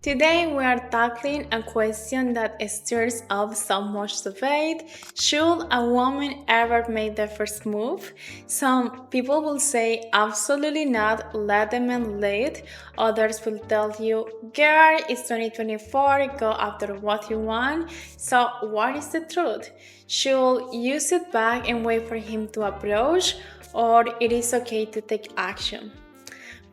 Today we are tackling a question that stirs up so much debate. Should a woman ever make the first move? Some people will say absolutely not, let the man lead. Others will tell you, girl, it's 2024, go after what you want. So what is the truth? Should you sit back and wait for him to approach, or it is okay to take action?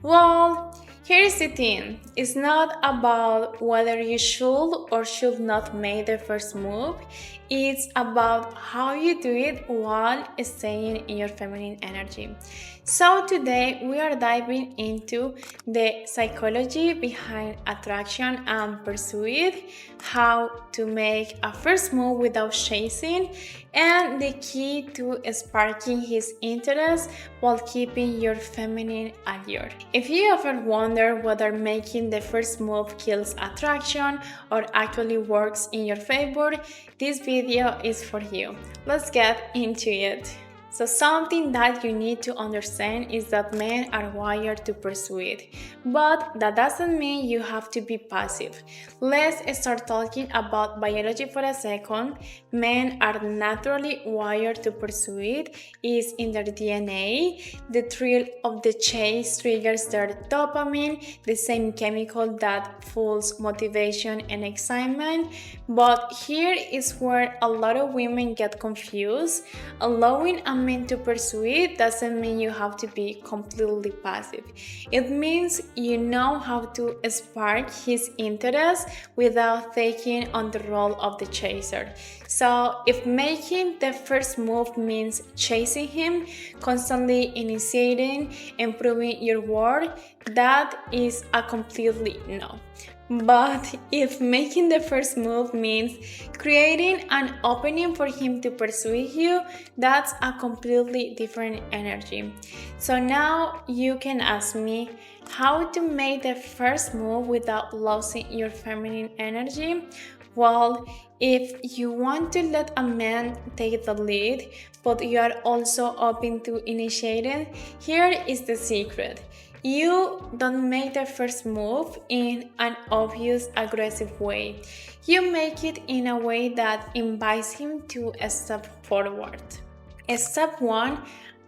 Well, here's the thing. It's not about whether you should or should not make the first move. It's about how you do it while staying in your feminine energy. So today we are diving into the psychology behind attraction and pursuit, how to make a first move without chasing, and the key to sparking his interest while keeping your feminine allure. If you ever wonder whether making the first move kills attraction or actually works in your favor, this video is for you. Let's get into it. So something that you need to understand is that men are wired to pursue it, but that doesn't mean you have to be passive. Let's start talking about biology for a second. Men are naturally wired to pursue it. It's in their DNA. The thrill of the chase triggers their dopamine, the same chemical that fuels motivation and excitement. But here is where a lot of women get confused. Allowing a man to pursue it doesn't mean you have to be completely passive. It means you know how to spark his interest without taking on the role of the chaser. So, if making the first move means chasing him, constantly initiating, and proving your worth, that is a completely no. But if making the first move means creating an opening for him to pursue you, that's a completely different energy. So now you can ask me how to make the first move without losing your feminine energy. Well, if you want to let a man take the lead, but you are also open to initiating, here is the secret. You don't make the first move in an obvious aggressive way. You make it in a way that invites him to step forward. Step 1,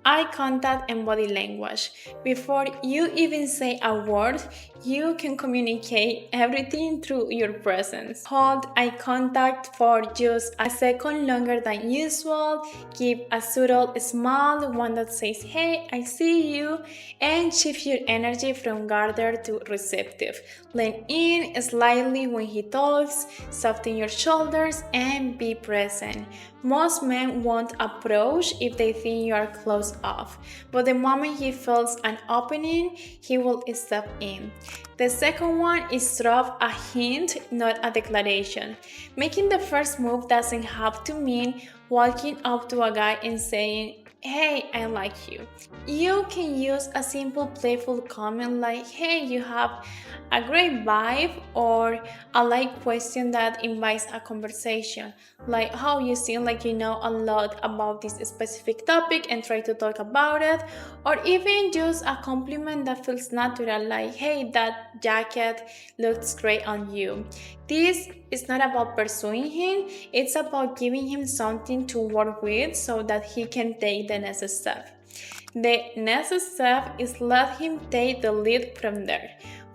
eye contact and body language. Before you even say a word, you can communicate everything through your presence. Hold eye contact for just a second longer than usual. Give a subtle smile, one that says, "Hey, I see you," and shift your energy from guarded to receptive. Lean in slightly when he talks, soften your shoulders, and be present. Most men won't approach if they think you are closed off, but the moment he feels an opening, he will step in. The second one is drop a hint, not a declaration. Making the first move doesn't have to mean walking up to a guy and saying, "Hey, I like you." You can use a simple playful comment like, "Hey, you have a great vibe," or a light question that invites a conversation, like, "How you seem like you know a lot about this specific topic and try to talk about it," or even just a compliment that feels natural, like, "Hey, that jacket looks great on you." This is not about pursuing him, it's about giving him something to work with so that he can take the next step. The next step is let him take the lead from there.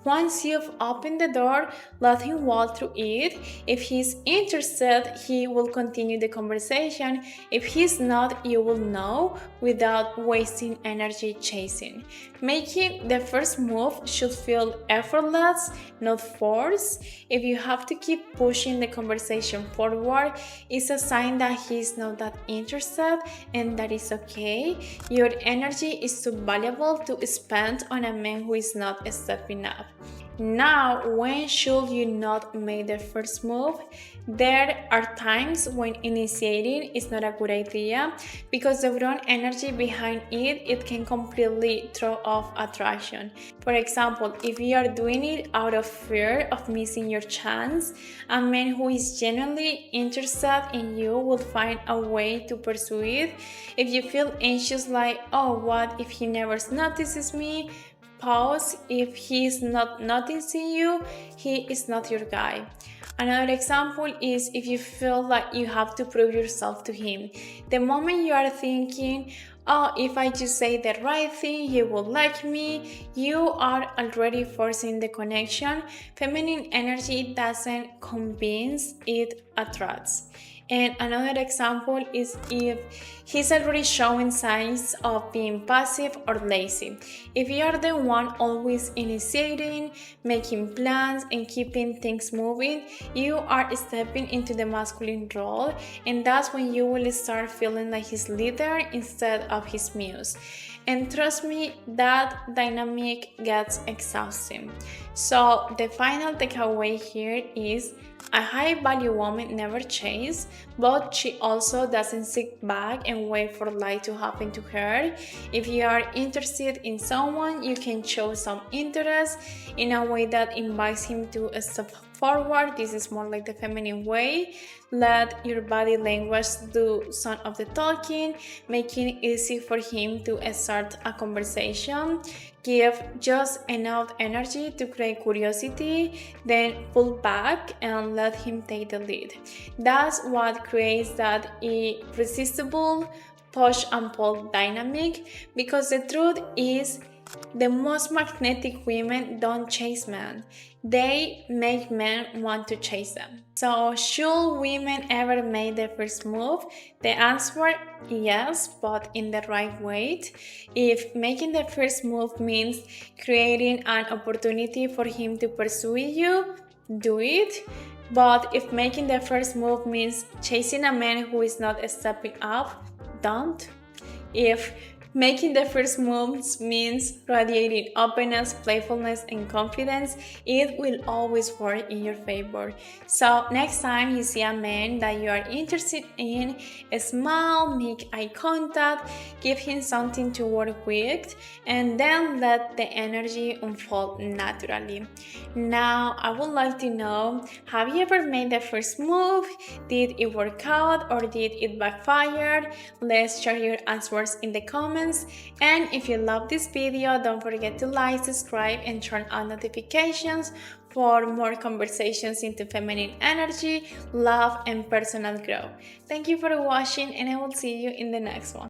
Once you've opened the door, let him walk through it. If he's interested, he will continue the conversation. If he's not, you will know without wasting energy chasing. Making the first move should feel effortless, not forced. If you have to keep pushing the conversation forward, it's a sign that he's not that interested, and that is okay. Your energy is too valuable to spend on a man who is not stepping up. Now, when should you not make the first move? There are times when initiating is not a good idea because the wrong energy behind it can completely throw off attraction. For example, if you are doing it out of fear of missing your chance, a man who is genuinely interested in you will find a way to pursue it. If you feel anxious like, "Oh, what if he never notices me?" pause. If he is not noticing you, he is not your guy. Another example is if you feel like you have to prove yourself to him. The moment you are thinking, oh, if I just say the right thing, he will like me, you are already forcing the connection. Feminine energy doesn't convince, it attracts. And another example is if he's already showing signs of being passive or lazy. If you are the one always initiating, making plans, and keeping things moving, you are stepping into the masculine role, and that's when you will start feeling like his leader instead of his muse. And trust me, that dynamic gets exhausting. So, the final takeaway here is a high value woman never chases, but she also doesn't sit back and wait for life to happen to her. If you are interested in someone, you can show some interest in a way that invites him to step forward. This is more like the feminine way. Let your body language do some of the talking, making it easy for him to start a conversation. Give just enough energy to create curiosity, then pull back and let him take the lead. That's what creates that irresistible push and pull dynamic, because the truth is the most magnetic women don't chase men. They make men want to chase them. So, should women ever make the first move? The answer yes, but in the right way. If making the first move means creating an opportunity for him to pursue you, do it. But if making the first move means chasing a man who is not stepping up, don't. If making the first moves means radiating openness, playfulness, and confidence, it will always work in your favor. So, next time you see a man that you are interested in, smile, make eye contact, give him something to work with, and then let the energy unfold naturally. Now, I would like to know, have you ever made the first move? Did it work out or did it backfire? Let's share your answers in the comments. And if you love this video, don't forget to like, subscribe, and turn on notifications for more conversations into feminine energy, love, and personal growth. Thank you for watching, and I will see you in the next one.